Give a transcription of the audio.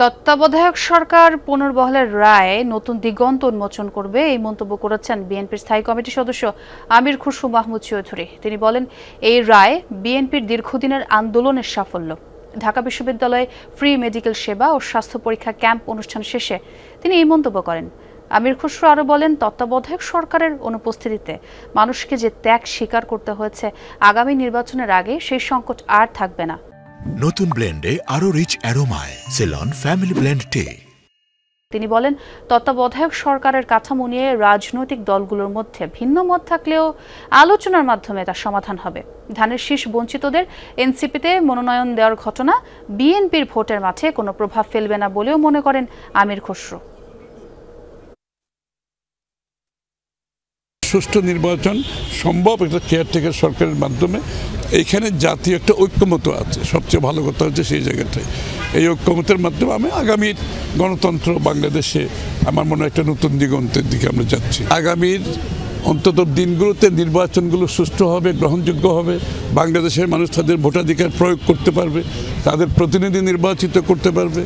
তত্ত্বাবধায়ক সরকার পুনর্বহালের রায় নতুন দিগন্ত উন্মোচন করবে এই মন্তব্য করেছেন বিএনপির স্থায়ী কমিটির সদস্য আমির খুসরু মাহমুদ চৌধুরী। তিনি বলেন, এই রায় বিএনপির দীর্ঘদিনের আন্দোলনের সাফল্য। ঢাকা বিশ্ববিদ্যালয়ে ফ্রি মেডিকেল সেবা ও স্বাস্থ্য পরীক্ষা ক্যাম্প অনুষ্ঠান শেষে তিনি এই মন্তব্য করেন। আমির খুসরু আরও বলেন, তত্ত্বাবধায়ক সরকারের অনুপস্থিতিতে মানুষকে যে ত্যাগ স্বীকার করতে হয়েছে, আগামী নির্বাচনের আগে সেই সংকট আর থাকবে না। নতুন ব্লেন্ডে আরো রিচ অ্যারোমায় সেলন ফ্যামিলি ব্লেন্ড টে। তিনি বলেন, তত্ত্বাবধায়ক সরকারের কাঠামো নিয়ে রাজনৈতিক দলগুলোর মধ্যে ভিন্ন মত থাকলেও আলোচনার মাধ্যমে তার সমাধান হবে। ধানের শীষ বঞ্চিতদের এনসিপিতে মনোনয়ন দেওয়ার ঘটনা বিএনপির ভোটের মাঠে কোনো প্রভাব ফেলবে না বলেও মনে করেন আমির খুসরু। সুষ্ঠু নির্বাচন সম্ভব একটা কেয়ারটেকার সরকারের মাধ্যমে। এইখানে জাতীয় একটা ঐক্যমত আছে, সবচেয়ে ভালো কথা হচ্ছে সেই জায়গাটায়। এই ঐক্যমতের মাধ্যমে আমি আগামীর গণতন্ত্র বাংলাদেশে আমার মনে হয় একটা নতুন দিগন্তের দিকে আমরা যাচ্ছি। আগামীর অন্তত দিনগুলোতে নির্বাচনগুলো সুষ্ঠু হবে, গ্রহণযোগ্য হবে, বাংলাদেশের মানুষ তাদের ভোটাধিকার প্রয়োগ করতে পারবে, তাদের প্রতিনিধি নির্বাচিত করতে পারবে।